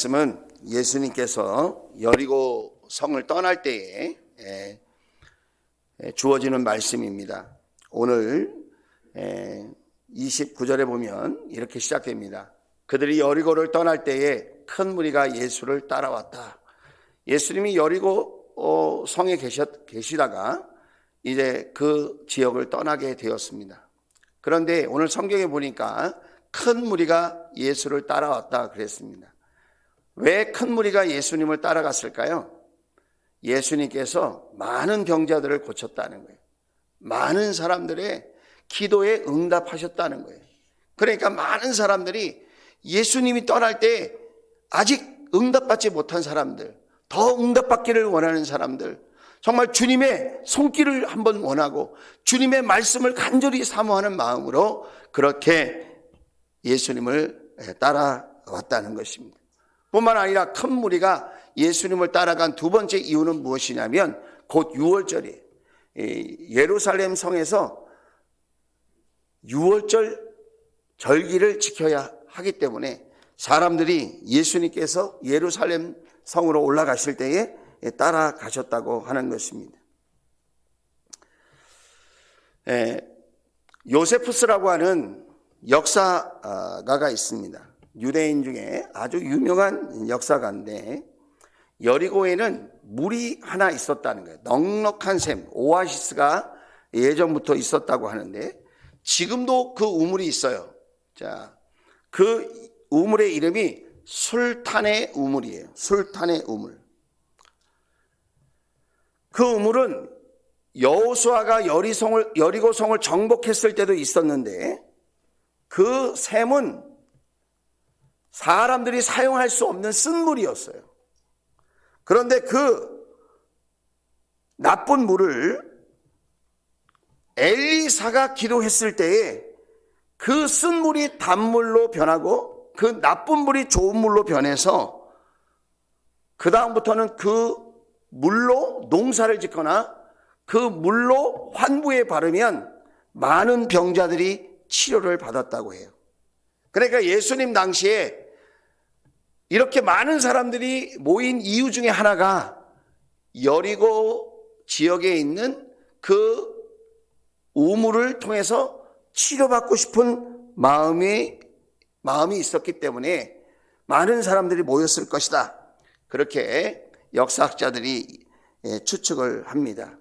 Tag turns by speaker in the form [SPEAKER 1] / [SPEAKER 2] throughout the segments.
[SPEAKER 1] 말씀은 예수님께서 여리고 성을 떠날 때에 주어지는 말씀입니다. 오늘 29절에 보면 이렇게 시작됩니다. 그들이 여리고를 떠날 때에 큰 무리가 예수를 따라왔다. 예수님이 여리고 성에 계시다가 이제 그 지역을 떠나게 되었습니다. 그런데 오늘 성경에 보니까 큰 무리가 예수를 따라왔다 그랬습니다. 왜 큰 무리가 예수님을 따라갔을까요? 예수님께서 많은 병자들을 고쳤다는 거예요. 많은 사람들의 기도에 응답하셨다는 거예요. 그러니까 많은 사람들이 예수님이 떠날 때 아직 응답받지 못한 사람들, 더 응답받기를 원하는 사람들, 정말 주님의 손길을 한번 원하고 주님의 말씀을 간절히 사모하는 마음으로 그렇게 예수님을 따라왔다는 것입니다. 뿐만 아니라 큰 무리가 예수님을 따라간 두 번째 이유는 무엇이냐면 곧 유월절이에요. 예루살렘 성에서 유월절 절기를 지켜야 하기 때문에 사람들이 예수님께서 예루살렘 성으로 올라가실 때에 따라가셨다고 하는 것입니다. 요세푸스라고 하는 역사가가 있습니다. 유대인 중에 아주 유명한 역사가인데 여리고에는 물이 하나 있었다는 거예요. 넉넉한 샘, 오아시스가 예전부터 있었다고 하는데 지금도 그 우물이 있어요. 자, 그 우물의 이름이 술탄의 우물이에요. 술탄의 우물. 그 우물은 여호수아가 여리고성을 정복했을 때도 있었는데 그 샘은 사람들이 사용할 수 없는 쓴물이었어요. 그런데 그 나쁜 물을 엘리사가 기도했을 때에 그 쓴물이 단물로 변하고 그 나쁜 물이 좋은 물로 변해서 그 다음부터는 그 물로 농사를 짓거나 그 물로 환부에 바르면 많은 병자들이 치료를 받았다고 해요. 그러니까 예수님 당시에 이렇게 많은 사람들이 모인 이유 중에 하나가 여리고 지역에 있는 그 우물을 통해서 치료받고 싶은 마음이 있었기 때문에 많은 사람들이 모였을 것이다. 그렇게 역사학자들이 추측을 합니다.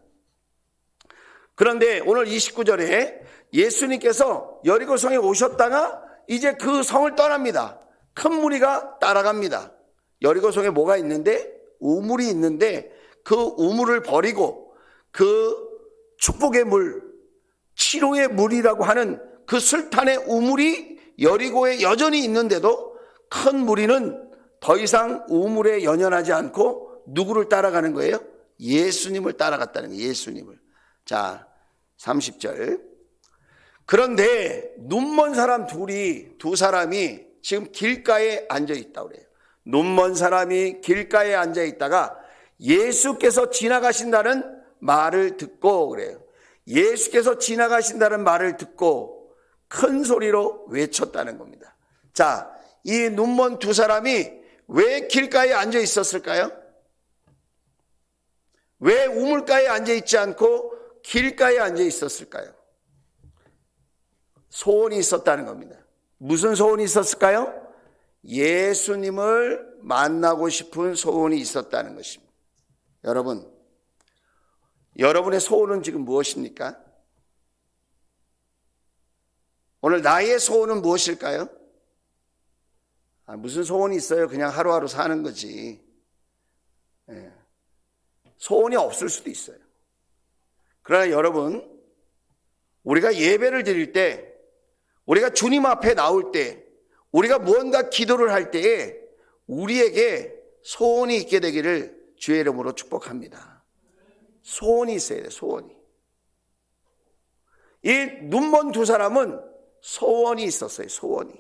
[SPEAKER 1] 그런데 오늘 29절에 예수님께서 여리고성에 오셨다가 이제 그 성을 떠납니다. 큰 무리가 따라갑니다. 여리고성에 뭐가 있는데? 우물이 있는데 그 우물을 버리고 그 축복의 물, 치료의 물이라고 하는 그 술탄의 우물이 여리고에 여전히 있는데도 큰 무리는 더 이상 우물에 연연하지 않고 누구를 따라가는 거예요? 예수님을 따라갔다는 거예요. 예수님을. 자, 30절. 그런데 눈먼 사람 두 사람이 지금 길가에 앉아 있다고 그래요. 눈먼 사람이 길가에 앉아 있다가 예수께서 지나가신다는 말을 듣고 그래요. 예수께서 지나가신다는 말을 듣고 큰 소리로 외쳤다는 겁니다. 자, 이 눈먼 두 사람이 왜 길가에 앉아 있었을까요? 왜 우물가에 앉아 있지 않고 길가에 앉아 있었을까요? 소원이 있었다는 겁니다. 무슨 소원이 있었을까요? 예수님을 만나고 싶은 소원이 있었다는 것입니다. 여러분, 여러분의 소원은 지금 무엇입니까? 오늘 나의 소원은 무엇일까요? 무슨 소원이 있어요? 그냥 하루하루 사는 거지. 소원이 없을 수도 있어요. 그러나 여러분, 우리가 예배를 드릴 때, 우리가 주님 앞에 나올 때, 우리가 무언가 기도를 할 때에 우리에게 소원이 있게 되기를 주의 이름으로 축복합니다. 소원이 있어야 돼요. 소원이. 이 눈먼 두 사람은 소원이 있었어요. 소원이.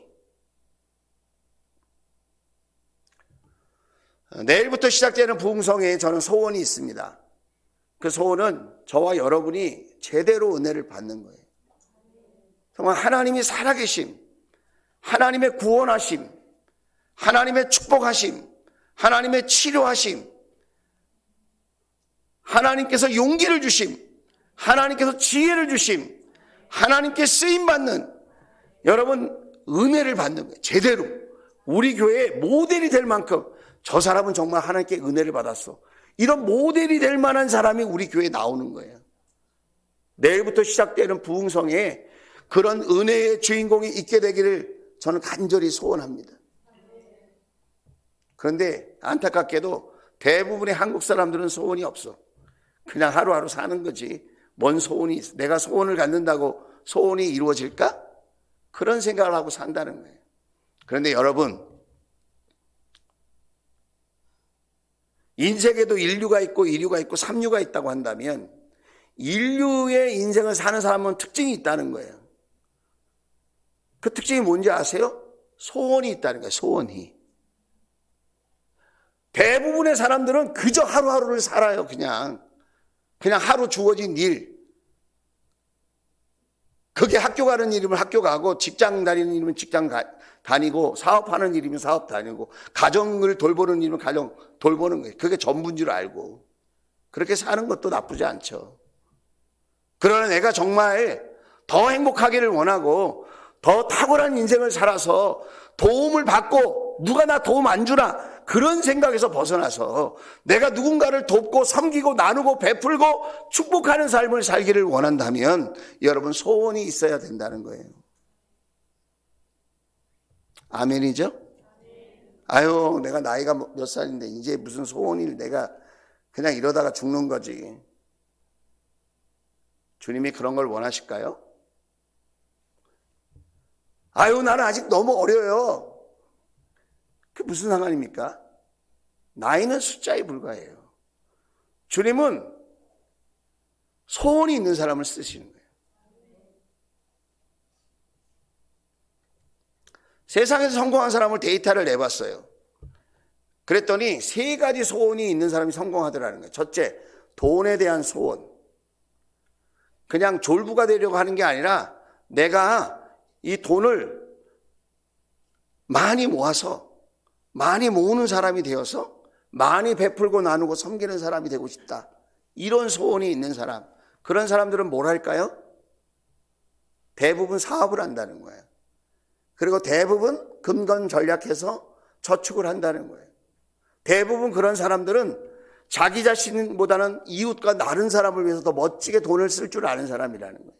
[SPEAKER 1] 내일부터 시작되는 부흥성에 저는 소원이 있습니다. 그 소원은 저와 여러분이 제대로 은혜를 받는 거예요. 정말 하나님이 살아계심, 하나님의 구원하심, 하나님의 축복하심, 하나님의 치료하심, 하나님께서 용기를 주심, 하나님께서 지혜를 주심, 하나님께 쓰임받는, 여러분 은혜를 받는 거예요. 제대로 우리 교회의 모델이 될 만큼 저 사람은 정말 하나님께 은혜를 받았어, 이런 모델이 될 만한 사람이 우리 교회에 나오는 거예요. 내일부터 시작되는 부흥성에 그런 은혜의 주인공이 있게 되기를 저는 간절히 소원합니다. 그런데 안타깝게도 대부분의 한국 사람들은 소원이 없어. 그냥 하루하루 사는 거지. 뭔 소원이 있어? 내가 소원을 갖는다고 소원이 이루어질까? 그런 생각을 하고 산다는 거예요. 그런데 여러분, 인생에도 인류가 있고 이류가 있고 삼류가 있다고 한다면 인류의 인생을 사는 사람은 특징이 있다는 거예요. 그 특징이 뭔지 아세요? 소원이 있다는 거예요. 소원이. 대부분의 사람들은 그저 하루하루를 살아요. 그냥 하루 주어진 일. 그게 학교 가는 일이면 학교 가고, 직장 다니는 일이면 직장 다니고, 사업하는 일이면 사업 다니고, 가정을 돌보는 일이면 가정 돌보는 거예요. 그게 전부인 줄 알고 그렇게 사는 것도 나쁘지 않죠. 그러나 내가 정말 더 행복하기를 원하고 더 탁월한 인생을 살아서 도움을 받고 누가 나 도움 안 주나, 그런 생각에서 벗어나서 내가 누군가를 돕고 섬기고 나누고 베풀고 축복하는 삶을 살기를 원한다면 여러분 소원이 있어야 된다는 거예요. 아멘이죠? 아유, 내가 나이가 몇 살인데 이제 무슨 소원을, 내가 그냥 이러다가 죽는 거지. 주님이 그런 걸 원하실까요? 아유, 나는 아직 너무 어려요. 그게 무슨 상관입니까? 나이는 숫자에 불과해요. 주님은 소원이 있는 사람을 쓰시는 거예요. 세상에서 성공한 사람을 데이터를 내봤어요. 그랬더니 3가지 소원이 있는 사람이 성공하더라는 거예요. 첫째, 돈에 대한 소원. 그냥 졸부가 되려고 하는 게 아니라 내가 이 돈을 많이 모아서 많이 모으는 사람이 되어서 많이 베풀고 나누고 섬기는 사람이 되고 싶다, 이런 소원이 있는 사람. 그런 사람들은 뭘 할까요? 대부분 사업을 한다는 거예요. 그리고 대부분 금건 전략해서 저축을 한다는 거예요. 대부분 그런 사람들은 자기 자신보다는 이웃과 다른 사람을 위해서 더 멋지게 돈을 쓸 줄 아는 사람이라는 거예요.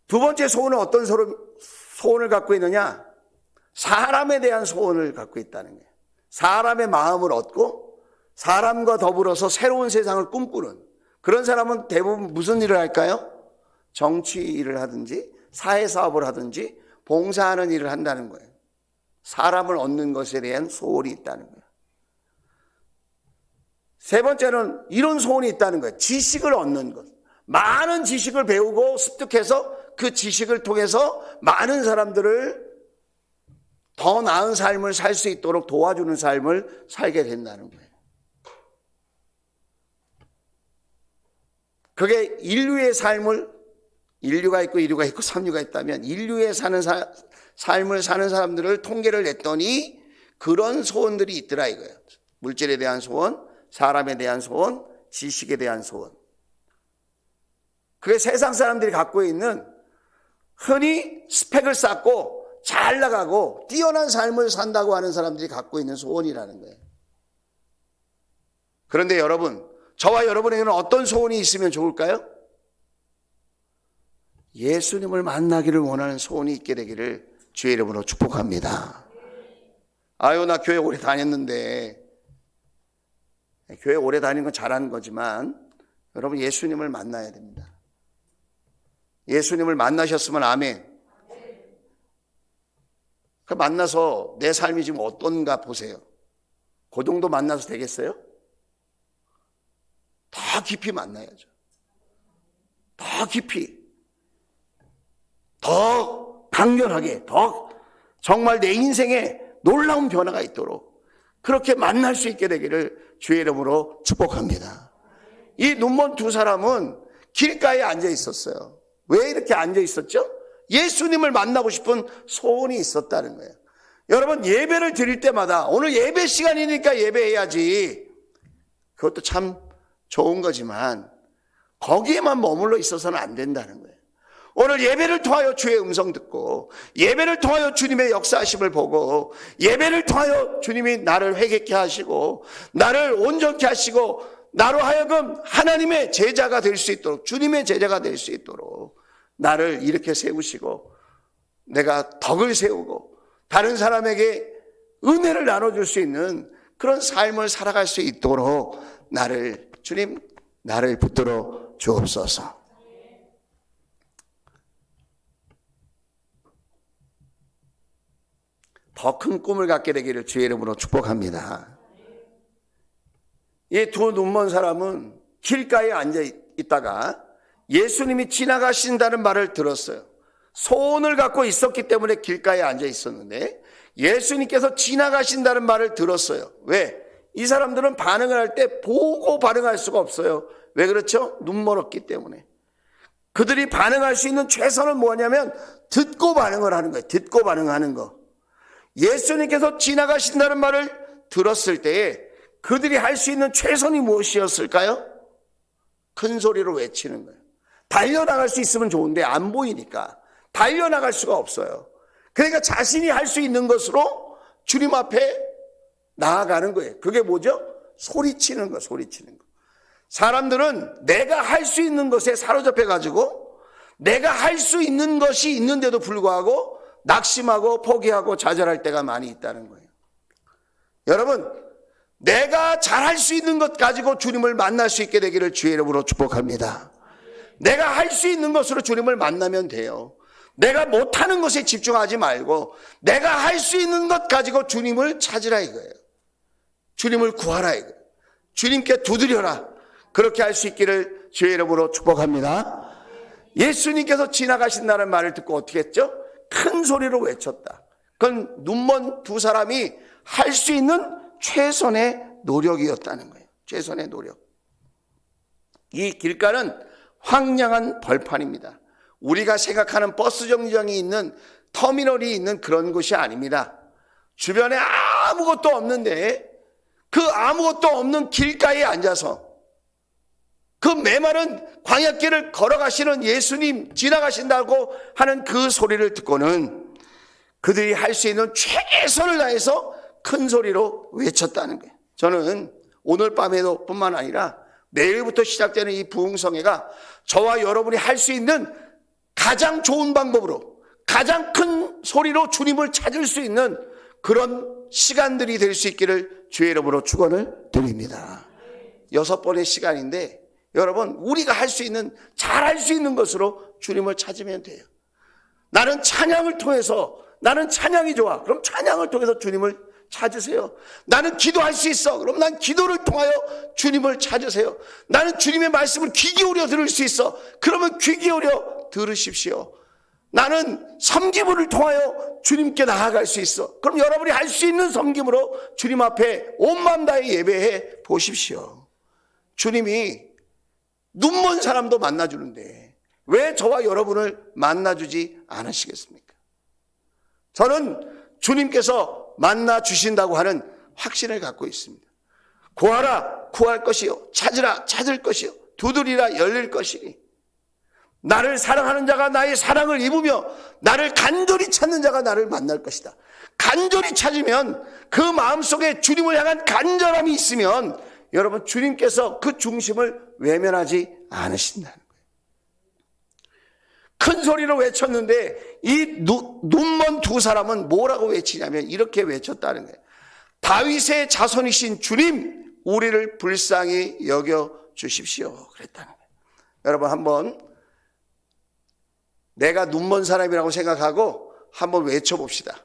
[SPEAKER 1] 두 번째 소원은 어떤 소원을 갖고 있느냐? 사람에 대한 소원을 갖고 있다는 거예요. 사람의 마음을 얻고 사람과 더불어서 새로운 세상을 꿈꾸는 그런 사람은 대부분 무슨 일을 할까요? 정치 일을 하든지 사회사업을 하든지 봉사하는 일을 한다는 거예요. 사람을 얻는 것에 대한 소원이 있다는 거예요. 세 번째는 이런 소원이 있다는 거예요. 지식을 얻는 것. 많은 지식을 배우고 습득해서 그 지식을 통해서 많은 사람들을 더 나은 삶을 살 수 있도록 도와주는 삶을 살게 된다는 거예요. 그게 인류의 삶을, 인류가 있고 이류가 있고 삼류가 있다면 인류의 삶을 사는 사람들을 통계를 냈더니 그런 소원들이 있더라 이거예요. 물질에 대한 소원, 사람에 대한 소원, 지식에 대한 소원. 그게 세상 사람들이 갖고 있는 흔히 스펙을 쌓고 잘 나가고 뛰어난 삶을 산다고 하는 사람들이 갖고 있는 소원이라는 거예요. 그런데 여러분, 저와 여러분에게는 어떤 소원이 있으면 좋을까요? 예수님을 만나기를 원하는 소원이 있게 되기를 주의 이름으로 축복합니다. 아유, 나 교회 오래 다녔는데. 교회 오래 다니는 건 잘하는 거지만 여러분, 예수님을 만나야 됩니다. 예수님을 만나셨으면 아멘. 그 만나서 내 삶이 지금 어떤가 보세요. 그 정도 만나서 되겠어요? 더 깊이 만나야죠. 더 깊이, 더 강렬하게, 더 정말 내 인생에 놀라운 변화가 있도록 그렇게 만날 수 있게 되기를 주의 이름으로 축복합니다. 이 눈먼 두 사람은 길가에 앉아 있었어요. 왜 이렇게 앉아 있었죠? 예수님을 만나고 싶은 소원이 있었다는 거예요. 여러분, 예배를 드릴 때마다 오늘 예배 시간이니까 예배해야지. 그것도 참 좋은 거지만 거기에만 머물러 있어서는 안 된다는 거예요. 오늘 예배를 통하여 주의 음성 듣고, 예배를 통하여 주님의 역사하심을 보고, 예배를 통하여 주님이 나를 회개케 하시고 나를 온전케 하시고 나로 하여금 하나님의 제자가 될 수 있도록, 주님의 제자가 될 수 있도록 나를 이렇게 세우시고 내가 덕을 세우고 다른 사람에게 은혜를 나눠줄 수 있는 그런 삶을 살아갈 수 있도록 주님 나를 붙들어 주옵소서. 더 큰 꿈을 갖게 되기를 주의 이름으로 축복합니다. 이 두 눈먼 사람은 길가에 앉아 있다가 예수님이 지나가신다는 말을 들었어요. 소원을 갖고 있었기 때문에 길가에 앉아 있었는데 예수님께서 지나가신다는 말을 들었어요. 왜? 이 사람들은 반응을 할 때 보고 반응할 수가 없어요. 왜 그렇죠? 눈멀었기 때문에. 그들이 반응할 수 있는 최선은 뭐냐면 듣고 반응을 하는 거예요. 듣고 반응하는 거. 예수님께서 지나가신다는 말을 들었을 때에 그들이 할 수 있는 최선이 무엇이었을까요? 큰 소리로 외치는 거예요. 달려나갈 수 있으면 좋은데 안 보이니까 달려나갈 수가 없어요. 그러니까 자신이 할 수 있는 것으로 주님 앞에 나아가는 거예요. 그게 뭐죠? 소리치는 거, 소리치는 거. 사람들은 내가 할 수 있는 것에 사로잡혀 가지고 내가 할 수 있는 것이 있는데도 불구하고 낙심하고 포기하고 좌절할 때가 많이 있다는 거예요. 여러분, 내가 잘할 수 있는 것 가지고 주님을 만날 수 있게 되기를 주의 이름으로 축복합니다. 내가 할 수 있는 것으로 주님을 만나면 돼요. 내가 못하는 것에 집중하지 말고 내가 할 수 있는 것 가지고 주님을 찾으라 이거예요. 주님을 구하라 이거예요. 주님께 두드려라. 그렇게 할 수 있기를 주의 이름으로 축복합니다. 예수님께서 지나가신다는 말을 듣고 어떻게 했죠? 큰 소리로 외쳤다. 그건 눈먼 두 사람이 할 수 있는 최선의 노력이었다는 거예요. 최선의 노력. 이 길가는 황량한 벌판입니다. 우리가 생각하는 버스 정류장이 있는 터미널이 있는 그런 곳이 아닙니다. 주변에 아무것도 없는데 그 아무것도 없는 길가에 앉아서 그 메마른 광야길을 걸어가시는 예수님 지나가신다고 하는 그 소리를 듣고는 그들이 할 수 있는 최선을 다해서 큰 소리로 외쳤다는 거예요. 저는 오늘 밤에도 뿐만 아니라 내일부터 시작되는 이 부흥성회가 저와 여러분이 할 수 있는 가장 좋은 방법으로 가장 큰 소리로 주님을 찾을 수 있는 그런 시간들이 될 수 있기를 주의 이름으로 축원을 드립니다. 6번의 시간인데 여러분, 우리가 할 수 있는, 잘 할 수 있는 것으로 주님을 찾으면 돼요. 나는 찬양을 통해서, 나는 찬양이 좋아. 그럼 찬양을 통해서 주님을 찾으세요. 나는 기도할 수 있어. 그럼 난 기도를 통하여 주님을 찾으세요. 나는 주님의 말씀을 귀 기울여 들을 수 있어. 그러면 귀 기울여 들으십시오. 나는 섬김을 통하여 주님께 나아갈 수 있어. 그럼 여러분이 할 수 있는 섬김으로 주님 앞에 온 마음 다해 예배해 보십시오. 주님이 눈먼 사람도 만나주는데 왜 저와 여러분을 만나주지 않으시겠습니까? 저는 주님께서 만나주신다고 하는 확신을 갖고 있습니다. 구하라 구할 것이요, 찾으라 찾을 것이요, 두드리라 열릴 것이니 나를 사랑하는 자가 나의 사랑을 입으며 나를 간절히 찾는 자가 나를 만날 것이다. 간절히 찾으면 그 마음속에 주님을 향한 간절함이 있으면 여러분, 주님께서 그 중심을 외면하지 않으신다는 거예요. 큰 소리로 외쳤는데 이 눈먼 두 사람은 뭐라고 외치냐면 이렇게 외쳤다는 거예요. 다윗의 자손이신 주님, 우리를 불쌍히 여겨 주십시오. 그랬다는 거예요. 여러분, 한번 내가 눈먼 사람이라고 생각하고 한번 외쳐봅시다.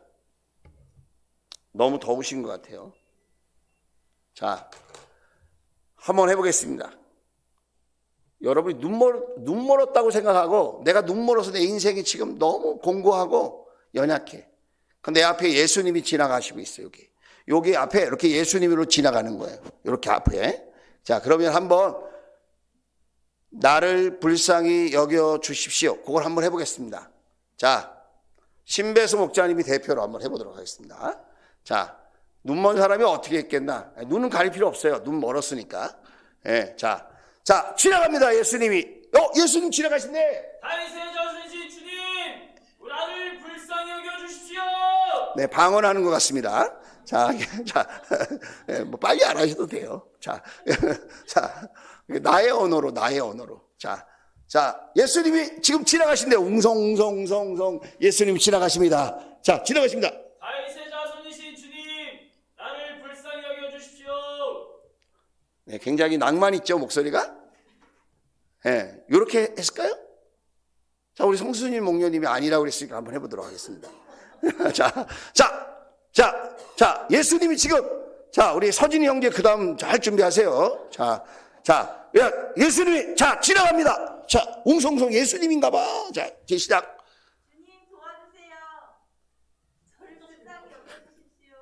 [SPEAKER 1] 너무 더우신 것 같아요. 자, 한번 해보겠습니다. 여러분이 눈멀었다고 생각하고 내가 눈멀어서 내 인생이 지금 너무 공고하고 연약해. 근데 내 앞에 예수님이 지나가시고 있어요. 여기 앞에 이렇게 예수님으로 지나가는 거예요. 이렇게 앞에. 자, 그러면 한번 나를 불쌍히 여겨 주십시오. 그걸 한번 해보겠습니다. 자, 신배수 목자님이 대표로 한번 해보도록 하겠습니다. 자, 눈 먼 사람이 어떻게 했겠나? 눈은 가릴 필요 없어요. 눈 멀었으니까. 예, 자, 지나갑니다. 예수님이. 예수님 지나가신대.
[SPEAKER 2] 다윗의 자손이신 주님, 나를 불쌍히 여겨주십시오.
[SPEAKER 1] 네, 방언하는 것 같습니다. 자, 뭐 빨리 안 하셔도 돼요. 자, 나의 언어로. 자, 예수님이 지금 지나가신대. 웅성웅성 예수님이 지나가십니다. 자, 지나가십니다.
[SPEAKER 2] 다윗의 자손이신 주님, 나를 불쌍히 여겨주십시오.
[SPEAKER 1] 네, 굉장히 낭만 있죠, 목소리가? 네, 이렇게 했을까요? 자, 우리 성수님 목녀님이 아니라고 그랬으니까 한번 해보도록 하겠습니다. 자, 예수님이 지금, 자, 우리 서진이 형제 그 다음 할 준비하세요. 예수님이, 지나갑니다. 자, 웅성웅성 예수님인가 봐. 자, 이제 시작.
[SPEAKER 3] 주님 도와주세요. 저를 불쌍히 여겨주십시오.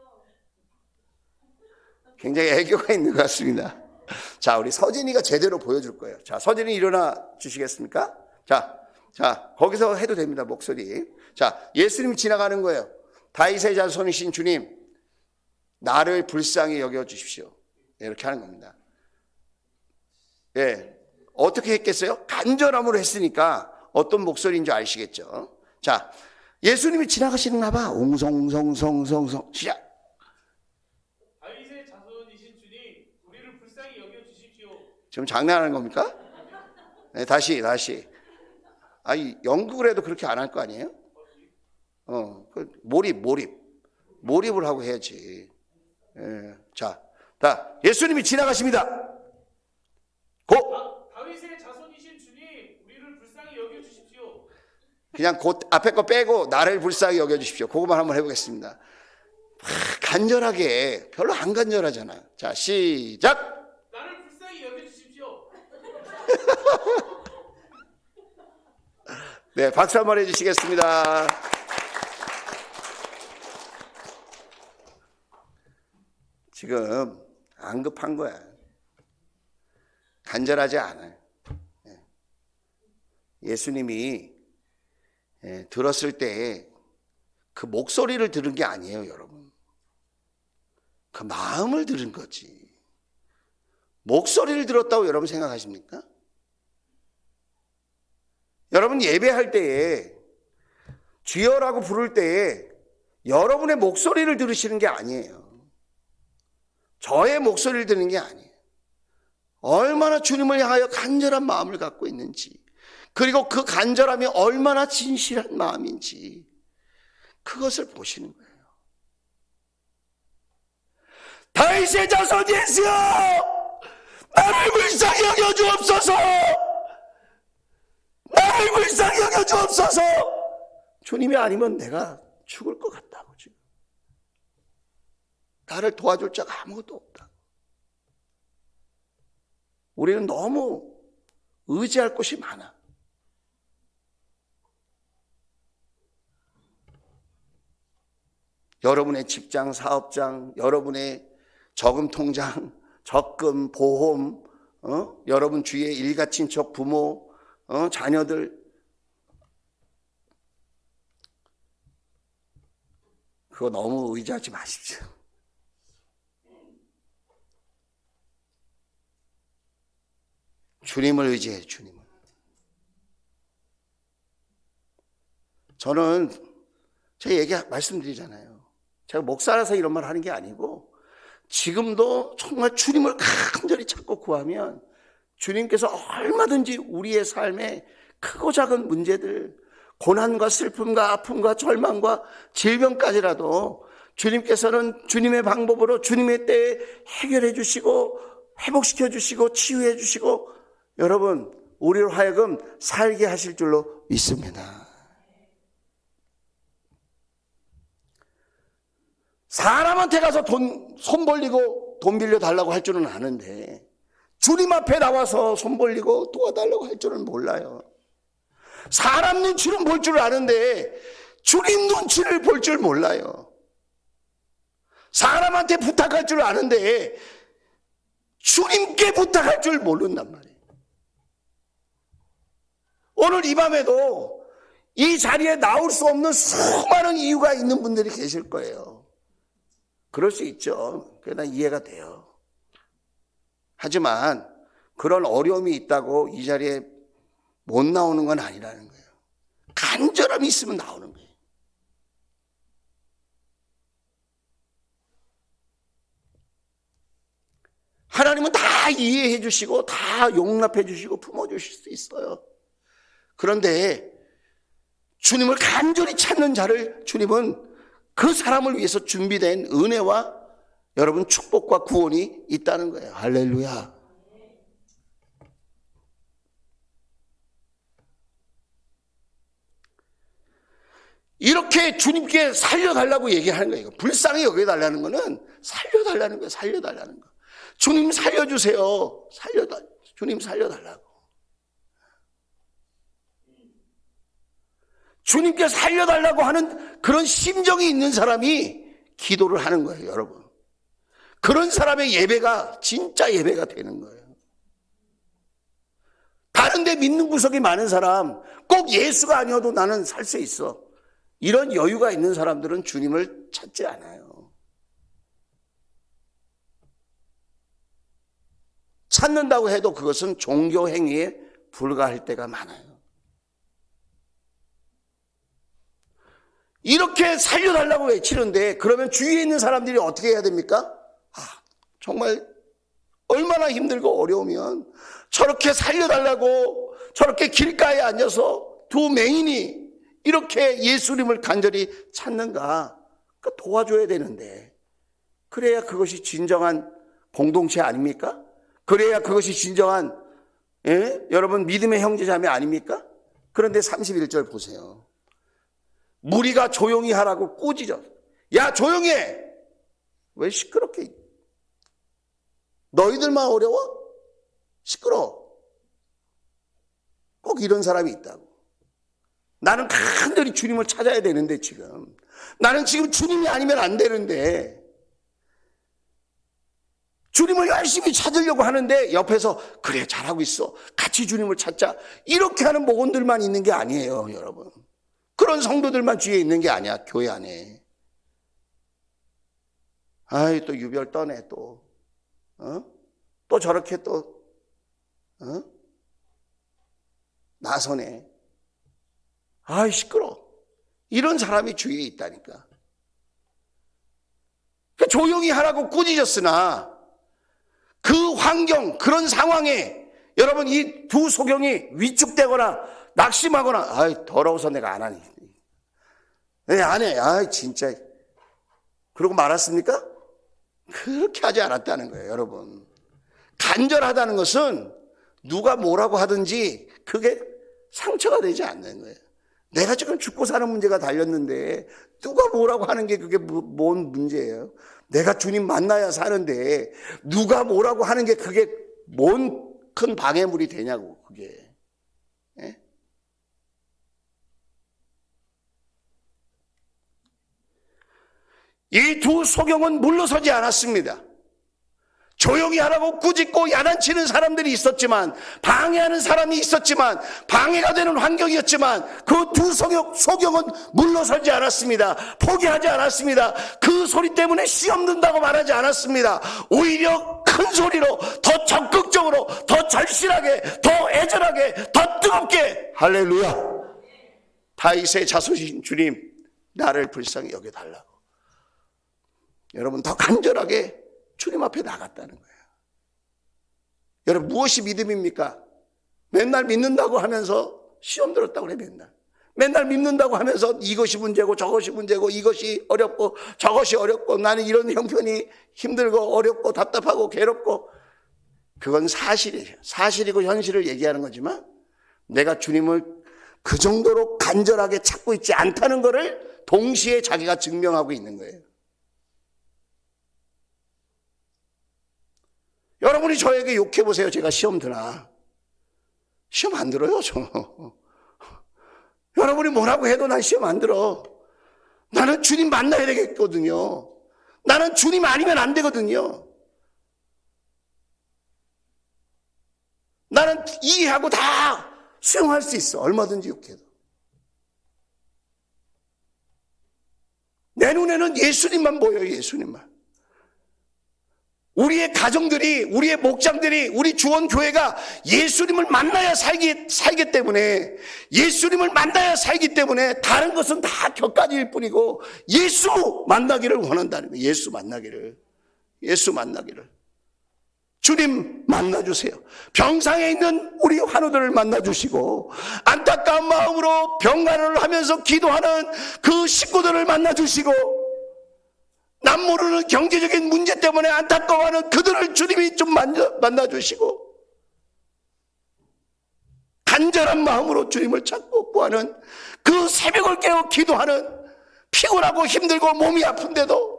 [SPEAKER 1] 굉장히 애교가 있는 것 같습니다. 자, 우리 서진이가 제대로 보여줄 거예요. 자, 서진이 일어나 주시겠습니까? 자, 거기서 해도 됩니다, 목소리. 자, 예수님이 지나가는 거예요. 다윗의 자손이신 주님, 나를 불쌍히 여겨주십시오. 이렇게 하는 겁니다. 예. 어떻게 했겠어요? 간절함으로 했으니까 어떤 목소리인지 아시겠죠? 자, 예수님이 지나가시는가 봐. 웅성웅성 시작.
[SPEAKER 2] 다윗의 자손이신 주님, 우리를 불쌍히 여겨주십시오.
[SPEAKER 1] 지금 장난하는 겁니까? 네, 다시. 아니, 연극을 해도 그렇게 안 할 거 아니에요? 몰입을 하고 해야지. 예, 자, 예수님이 지나가십니다.
[SPEAKER 2] 다윗의 자손이신 주님, 우리를 불쌍히 여겨주십시오.
[SPEAKER 1] 그냥 앞에 거 빼고 나를 불쌍히 여겨주십시오. 그거만 한번 해보겠습니다. 간절하게, 별로 안 간절하잖아요. 자, 시작.
[SPEAKER 2] 나를 불쌍히 여겨주십시오.
[SPEAKER 1] 네, 박수 한번 해주시겠습니다. 지금 안 급한 거야. 간절하지 않아요. 예수님이 들었을 때 그 목소리를 들은 게 아니에요, 여러분. 그 마음을 들은 거지. 목소리를 들었다고 여러분 생각하십니까? 여러분 예배할 때에 주여라고 부를 때에 여러분의 목소리를 들으시는 게 아니에요. 저의 목소리를 듣는 게 아니에요. 얼마나 주님을 향하여 간절한 마음을 갖고 있는지, 그리고 그 간절함이 얼마나 진실한 마음인지 그것을 보시는 거예요. 다윗의 자손 예수여, 나를 불쌍히 여겨주옵소서. 나를 불쌍히 여겨주옵소서. 주님이 아니면 내가 죽을 것 같다고. 지금 나를 도와줄 자가 아무것도 없다. 우리는 너무 의지할 곳이 많아. 여러분의 직장, 사업장, 여러분의 저금 통장, 적금, 보험, 여러분 주위의 일가친척, 부모, 자녀들, 그거 너무 의지하지 마십시오. 주님을 의지해요, 주님을. 저는 제 말씀드리잖아요. 제가 목사라서 이런 말 하는 게 아니고, 지금도 정말 주님을 간절히 찾고 구하면 주님께서 얼마든지 우리의 삶에 크고 작은 문제들, 고난과 슬픔과 아픔과 절망과 질병까지라도 주님께서는 주님의 방법으로 주님의 때에 해결해 주시고 회복시켜 주시고 치유해 주시고, 여러분 우리로 하여금 살게 하실 줄로 믿습니다. 사람한테 가서 손 벌리고 돈 빌려 달라고 할 줄은 아는데, 주님 앞에 나와서 손 벌리고 도와달라고 할 줄은 몰라요. 사람 눈치는 볼 줄 아는데 주님 눈치를 볼 줄 몰라요. 사람한테 부탁할 줄 아는데 주님께 부탁할 줄 모른단 말이에요. 오늘 이 밤에도 이 자리에 나올 수 없는 수많은 이유가 있는 분들이 계실 거예요. 그럴 수 있죠. 그게 난 이해가 돼요. 하지만 그런 어려움이 있다고 이 자리에 못 나오는 건 아니라는 거예요. 간절함이 있으면 나오는 거예요. 하나님은 다 이해해 주시고 다 용납해 주시고 품어 주실 수 있어요. 그런데 주님을 간절히 찾는 자를 주님은 그 사람을 위해서 준비된 은혜와 여러분 축복과 구원이 있다는 거예요. 할렐루야. 이렇게 주님께 살려달라고 얘기하는 거예요. 불쌍히 여겨달라는 거는 살려달라는 거예요. 살려달라는 거. 주님 살려주세요. 주님 살려달라고. 주님께 살려달라고 하는 그런 심정이 있는 사람이 기도를 하는 거예요, 여러분. 그런 사람의 예배가 진짜 예배가 되는 거예요. 다른 데 믿는 구석이 많은 사람, 꼭 예수가 아니어도 나는 살 수 있어. 이런 여유가 있는 사람들은 주님을 찾지 않아요. 찾는다고 해도 그것은 종교 행위에 불과할 때가 많아요. 이렇게 살려달라고 외치는데 그러면 주위에 있는 사람들이 어떻게 해야 됩니까? 정말 얼마나 힘들고 어려우면 저렇게 살려달라고 저렇게 길가에 앉아서 두 맹인이 이렇게 예수님을 간절히 찾는가? 그러니까 도와줘야 되는데 그래야 그것이 진정한 공동체 아닙니까? 그래야 그것이 진정한 여러분 믿음의 형제자매 아닙니까? 그런데 31절 보세요. 무리가 조용히 하라고 꾸짖어. 야 조용히 해. 왜 시끄럽게. 너희들만 어려워? 시끄러워. 꼭 이런 사람이 있다고. 나는 간절히 주님을 찾아야 되는데 지금. 나는 지금 주님이 아니면 안 되는데. 주님을 열심히 찾으려고 하는데 옆에서 그래 잘하고 있어. 같이 주님을 찾자. 이렇게 하는 목원들만 있는 게 아니에요 여러분. 그런 성도들만 뒤에 있는 게 아니야 교회 안에. 아이 또 유별 떠네 또. 또 저렇게 또 나서네. 아이 시끄러워. 이런 사람이 주위에 있다니까. 조용히 하라고 꾸짖었으나 그 환경 그런 상황에 여러분 이 두 소경이 위축되거나 낙심하거나 아이 더러워서 내가 안 하니. 네, 안 해. 아이 진짜. 그러고 말았습니까? 그렇게 하지 않았다는 거예요, 여러분. 간절하다는 것은 누가 뭐라고 하든지 그게 상처가 되지 않는 거예요. 내가 지금 죽고 사는 문제가 달렸는데 누가 뭐라고 하는 게 그게 뭔 문제예요? 내가 주님 만나야 사는데 누가 뭐라고 하는 게 그게 뭔 큰 방해물이 되냐고 그게. 예? 이 두 소경은 물러서지 않았습니다. 조용히 하라고 꾸짖고 야단치는 사람들이 있었지만 방해하는 사람이 있었지만 방해가 되는 환경이었지만 그 두 소경은 물러서지 않았습니다. 포기하지 않았습니다. 그 소리 때문에 시험 든다고 말하지 않았습니다. 오히려 큰 소리로 더 적극적으로 더 절실하게 더 애절하게 더 뜨겁게 할렐루야. 다윗의 자손이신 주님 나를 불쌍히 여겨달라고. 여러분 더 간절하게 주님 앞에 나갔다는 거예요. 여러분 무엇이 믿음입니까? 맨날 믿는다고 하면서 시험 들었다고 그래 맨날 믿는다고 하면서 이것이 문제고 저것이 문제고 이것이 어렵고 저것이 어렵고 나는 이런 형편이 힘들고 어렵고 답답하고 괴롭고 그건 사실이에요. 사실이고 현실을 얘기하는 거지만 내가 주님을 그 정도로 간절하게 찾고 있지 않다는 것을 동시에 자기가 증명하고 있는 거예요. 여러분이 저에게 욕해보세요. 제가 시험 드나? 시험 안 들어요, 저. 여러분이 뭐라고 해도 난 시험 안 들어. 나는 주님 만나야 되겠거든요. 나는 주님 아니면 안 되거든요. 나는 이해하고 다 수용할 수 있어. 얼마든지 욕해도. 내 눈에는 예수님만 보여요. 예수님만. 우리의 가정들이, 우리의 목장들이, 우리 주원교회가 예수님을 만나야 살기 때문에, 예수님을 만나야 살기 때문에 다른 것은 다 격가지일 뿐이고 예수 만나기를 원한다는 거예요. 예수 만나기를. 예수 만나기를. 주님 만나주세요. 병상에 있는 우리 환우들을 만나주시고, 안타까운 마음으로 병간호를 하면서 기도하는 그 식구들을 만나주시고, 남 모르는 경제적인 문제 때문에 안타까워하는 그들을 주님이 좀 만나주시고, 간절한 마음으로 주님을 찾고 구하는, 그 새벽을 깨워 기도하는, 피곤하고 힘들고 몸이 아픈데도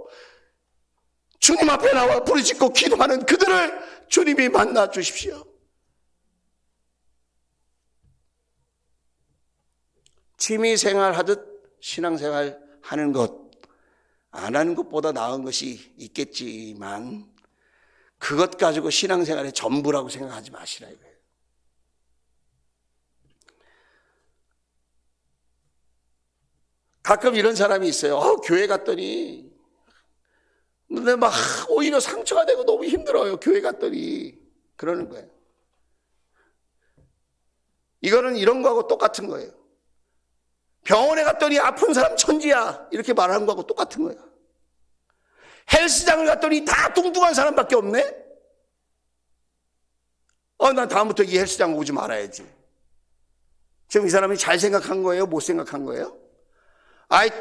[SPEAKER 1] 주님 앞에 나와 부르짖고 기도하는 그들을 주님이 만나 주십시오. 취미생활 하듯 신앙생활 하는 것, 안 하는 것보다 나은 것이 있겠지만 그것 가지고 신앙생활의 전부라고 생각하지 마시라 이거예요. 가끔 이런 사람이 있어요. 교회 갔더니 근데 막 오히려 상처가 되고 너무 힘들어요. 교회 갔더니 그러는 거예요. 이거는 이런 거하고 똑같은 거예요. 병원에 갔더니 아픈 사람 천지야 이렇게 말하는 거하고 똑같은 거예요. 헬스장을 갔더니 다 뚱뚱한 사람밖에 없네. 난 다음부터 이 헬스장 오지 말아야지. 지금 이 사람이 잘 생각한 거예요? 못 생각한 거예요?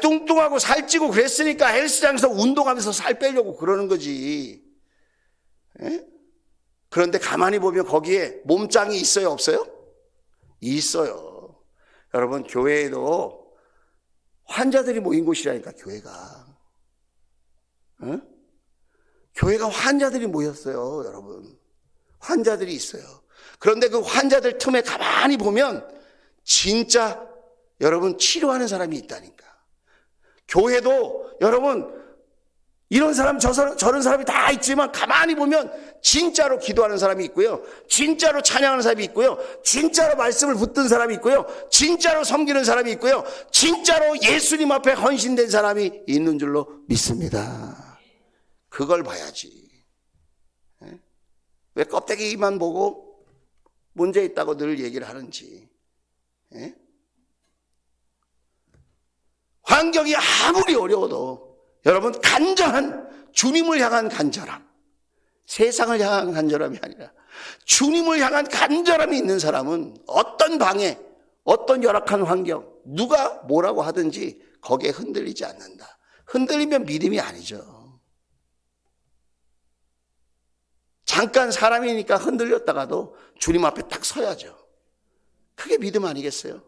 [SPEAKER 1] 뚱뚱하고 살찌고 그랬으니까 헬스장에서 운동하면서 살 빼려고 그러는 거지. 에? 그런데 가만히 보면 거기에 몸짱이 있어요, 없어요? 있어요. 여러분, 교회에도 환자들이 모인 곳이라니까, 교회가. 에? 교회가 환자들이 모였어요, 여러분. 환자들이 있어요. 그런데 그 환자들 틈에 가만히 보면 진짜 여러분 치료하는 사람이 있다니까. 교회도 여러분 이런 사람 저런 사람이 다 있지만 가만히 보면 진짜로 기도하는 사람이 있고요, 진짜로 찬양하는 사람이 있고요, 진짜로 말씀을 붙든 사람이 있고요, 진짜로 섬기는 사람이 있고요, 진짜로 예수님 앞에 헌신된 사람이 있는 줄로 믿습니다. 그걸 봐야지. 왜 껍데기만 보고 문제 있다고 늘 얘기를 하는지. 환경이 아무리 어려워도 여러분 간절한 주님을 향한 간절함, 세상을 향한 간절함이 아니라 주님을 향한 간절함이 있는 사람은 어떤 방해, 어떤 열악한 환경, 누가 뭐라고 하든지 거기에 흔들리지 않는다. 흔들리면 믿음이 아니죠. 잠깐 사람이니까 흔들렸다가도 주님 앞에 딱 서야죠. 그게 믿음 아니겠어요?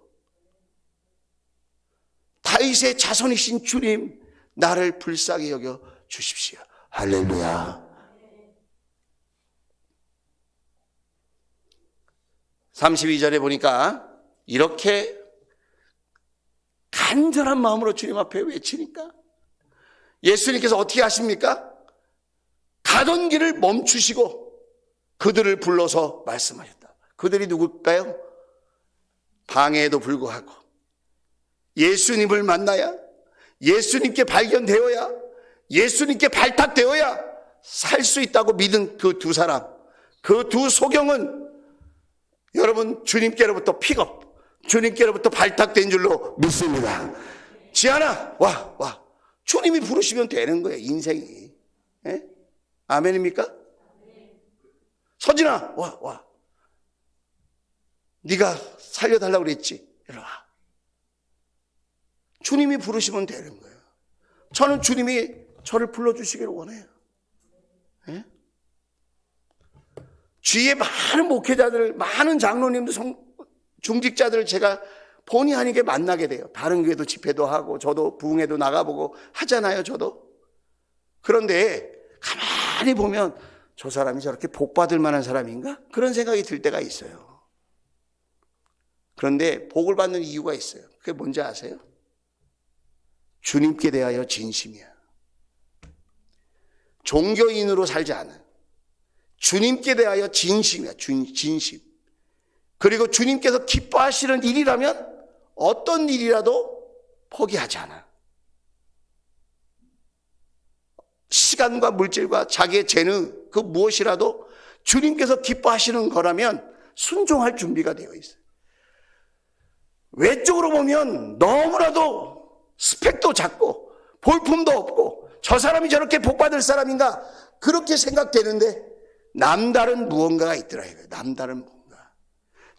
[SPEAKER 1] 다윗의 자손이신 주님, 나를 불쌍히 여겨 주십시오. 할렐루야. 32절에 보니까 이렇게 간절한 마음으로 주님 앞에 외치니까 예수님께서 어떻게 하십니까? 가던 길을 멈추시고 그들을 불러서 말씀하셨다. 그들이 누굴까요? 방해에도 불구하고 예수님을 만나야, 예수님께 발견되어야, 예수님께 발탁되어야 살 수 있다고 믿은 그 두 사람, 그 두 소경은 여러분 주님께로부터 픽업, 주님께로부터 발탁된 줄로 믿습니다. 지아나 와. 주님이 부르시면 되는 거예요, 인생이. 예? 아멘입니까? 서진아 와. 네가 살려달라고 그랬지? 이리 와. 주님이 부르시면 되는 거예요. 저는 주님이 저를 불러주시기를 원해요. 예? 주위에 많은 목회자들, 많은 장로님들, 중직자들을 제가 본의 아니게 만나게 돼요. 다른 교회도 집회도 하고 저도 부흥회도 나가보고 하잖아요, 저도. 그런데 가만히 보면 저 사람이 저렇게 복받을 만한 사람인가? 그런 생각이 들 때가 있어요. 그런데 복을 받는 이유가 있어요. 그게 뭔지 아세요? 주님께 대하여 진심이야. 종교인으로 살지 않아. 주님께 대하여 진심이야. 진심. 그리고 주님께서 기뻐하시는 일이라면 어떤 일이라도 포기하지 않아. 시간과 물질과 자기의 재능 그 무엇이라도 주님께서 기뻐하시는 거라면 순종할 준비가 되어 있어요. 외적으로 보면 너무나도 스펙도 작고 볼품도 없고 저 사람이 저렇게 복받을 사람인가 그렇게 생각되는데 남다른 무언가가 있더라고요. 남다른 무언가.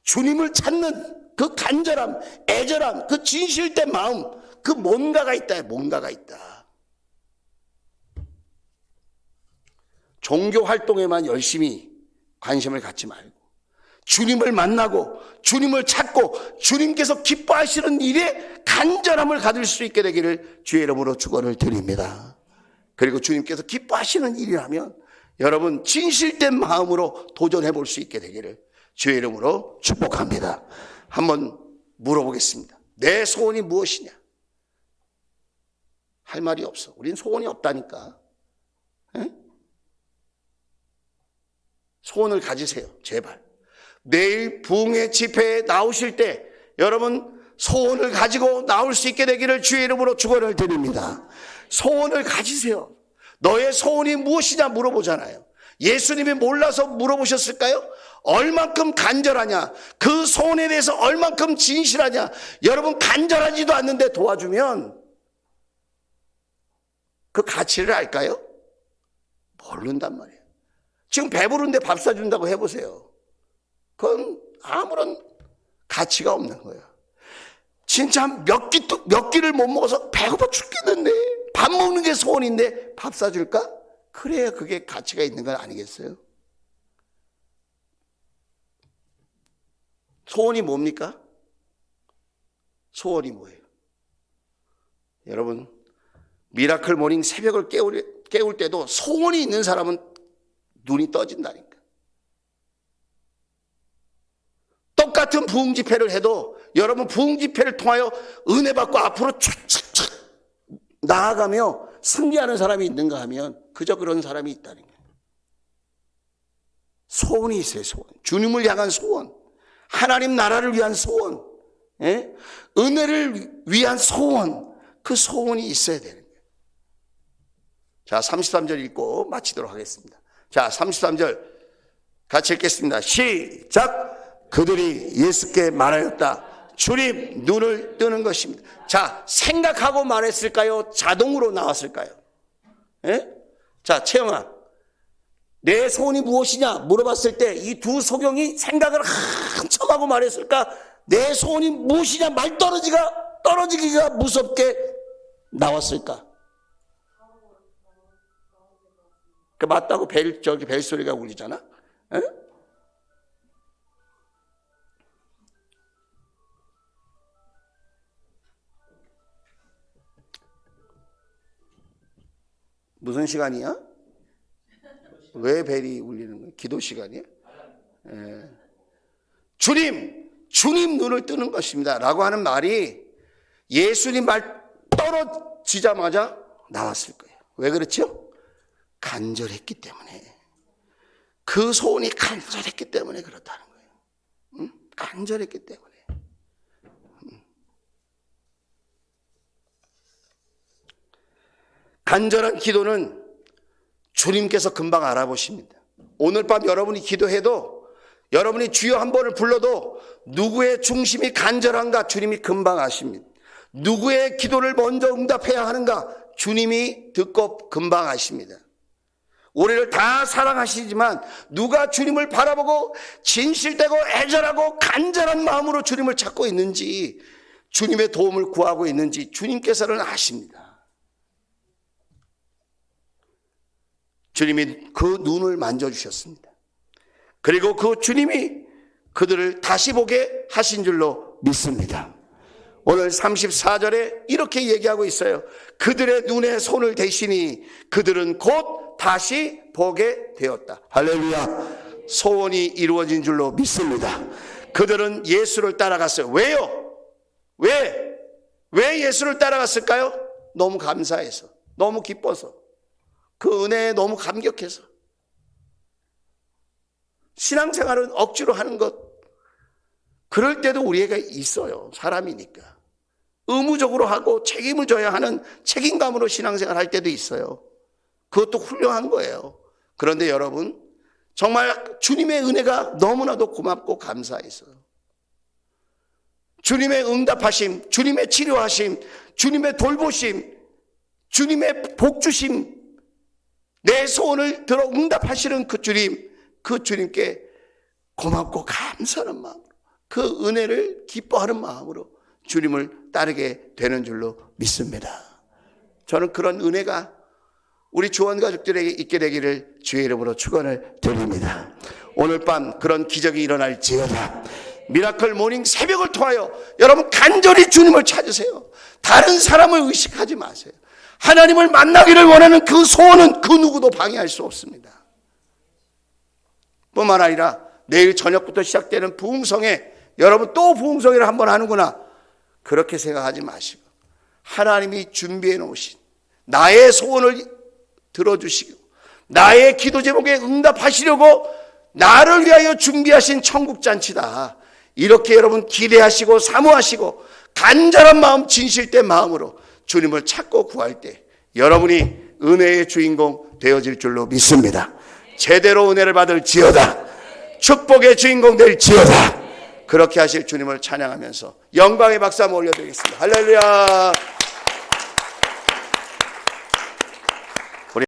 [SPEAKER 1] 주님을 찾는 그 간절함, 애절함, 그 진실된 마음, 그 뭔가가 있다. 뭔가가 있다. 종교 활동에만 열심히 관심을 갖지 말고 주님을 만나고 주님을 찾고 주님께서 기뻐하시는 일에 간절함을 가질 수 있게 되기를 주의 이름으로 축원을 드립니다. 그리고 주님께서 기뻐하시는 일이라면 여러분 진실된 마음으로 도전해 볼 수 있게 되기를 주의 이름으로 축복합니다. 한번 물어보겠습니다. 내 소원이 무엇이냐? 할 말이 없어. 우린 소원이 없다니까. 에? 소원을 가지세요. 제발. 내일 부흥회 집회에 나오실 때 여러분 소원을 가지고 나올 수 있게 되기를 주의 이름으로 축원을 드립니다. 소원을 가지세요. 너의 소원이 무엇이냐 물어보잖아요. 예수님이 몰라서 물어보셨을까요? 얼만큼 간절하냐? 그 소원에 대해서 얼만큼 진실하냐? 여러분 간절하지도 않는데 도와주면 그 가치를 알까요? 모른단 말이에요. 지금 배부른데 밥 사준다고 해보세요. 그건 아무런 가치가 없는 거예요. 진짜 몇 끼를 못 먹어서 배고파 죽겠는데 밥 먹는 게 소원인데 밥 사줄까? 그래야 그게 가치가 있는 건 아니겠어요? 소원이 뭡니까? 소원이 뭐예요? 여러분 미라클 모닝 새벽을 깨울 때도 소원이 있는 사람은 눈이 떠진다니까. 똑같은 부흥 집회를 해도 여러분 부흥 집회를 통하여 은혜 받고 앞으로 촥촥촥 나아가며 승리하는 사람이 있는가 하면 그저 그런 사람이 있다는 거예요. 소원이 있어요. 소원. 주님을 향한 소원, 하나님 나라를 위한 소원, 예? 은혜를 위한 소원, 그 소원이 있어야 되는 거예요. 자, 33절 읽고 마치도록 하겠습니다. 자, 33절 같이 읽겠습니다. 시작. 그들이 예수께 말하였다. 주님 눈을 뜨는 것입니다. 자, 생각하고 말했을까요? 자동으로 나왔을까요? 예? 자, 채영아, 내 소원이 무엇이냐 물어봤을 때 이 두 소경이 생각을 한참 하고 말했을까? 내 소원이 무엇이냐 말 떨어지기가 무섭게 나왔을까? 그 맞다고 벨소리가 울리잖아. 에? 무슨 시간이야? 왜 벨이 울리는 거야? 기도 시간이야? 예. 주님 눈을 뜨는 것입니다 라고 하는 말이 예수님 말 떨어지자마자 나왔을 거예요. 왜 그렇죠? 간절했기 때문에. 그 소원이 간절했기 때문에 그렇다는 거예요. 응? 간절했기 때문에. 간절한 기도는 주님께서 금방 알아보십니다. 오늘 밤 여러분이 기도해도 여러분이 주여 한 번을 불러도 누구의 중심이 간절한가 주님이 금방 아십니다. 누구의 기도를 먼저 응답해야 하는가 주님이 듣고 금방 아십니다. 우리를 다 사랑하시지만 누가 주님을 바라보고 진실되고 애절하고 간절한 마음으로 주님을 찾고 있는지 주님의 도움을 구하고 있는지 주님께서는 아십니다. 주님이 그 눈을 만져주셨습니다. 그리고 그 주님이 그들을 다시 보게 하신 줄로 믿습니다. 오늘 34절에 이렇게 얘기하고 있어요. 그들의 눈에 손을 대시니 그들은 곧 다시 보게 되었다. 할렐루야. 소원이 이루어진 줄로 믿습니다. 그들은 예수를 따라갔어요. 왜요? 왜 예수를 따라갔을까요? 너무 감사해서, 너무 기뻐서, 그 은혜에 너무 감격해서. 신앙생활은 억지로 하는 것, 그럴 때도 우리에게 있어요. 사람이니까. 의무적으로 하고 책임을 져야 하는 책임감으로 신앙생활 할 때도 있어요. 그것도 훌륭한 거예요. 그런데 여러분, 정말 주님의 은혜가 너무나도 고맙고 감사해서 주님의 응답하심, 주님의 치료하심, 주님의 돌보심, 주님의 복주심, 내 소원을 들어 응답하시는 그 주님, 그 주님께 고맙고 감사하는 마음으로, 그 은혜를 기뻐하는 마음으로 주님을 따르게 되는 줄로 믿습니다. 저는 그런 은혜가 우리 주원 가족들에게 있게 되기를 주의 이름으로 축원을 드립니다. 오늘 밤 그런 기적이 일어날지어다. 미라클 모닝 새벽을 통하여 여러분 간절히 주님을 찾으세요. 다른 사람을 의식하지 마세요. 하나님을 만나기를 원하는 그 소원은 그 누구도 방해할 수 없습니다. 뿐만 아니라 내일 저녁부터 시작되는 부흥성에 여러분 또 부흥성회를 한번 하는구나 그렇게 생각하지 마시고 하나님이 준비해 놓으신 나의 소원을 들어주시고 나의 기도 제목에 응답하시려고 나를 위하여 준비하신 천국잔치다. 이렇게 여러분 기대하시고 사모하시고 간절한 마음 진실된 마음으로 주님을 찾고 구할 때 여러분이 은혜의 주인공 되어질 줄로 믿습니다. 제대로 은혜를 받을지어다. 축복의 주인공 될지어다. 그렇게 하실 주님을 찬양하면서 영광의 박수 한번 올려드리겠습니다. 할렐루야.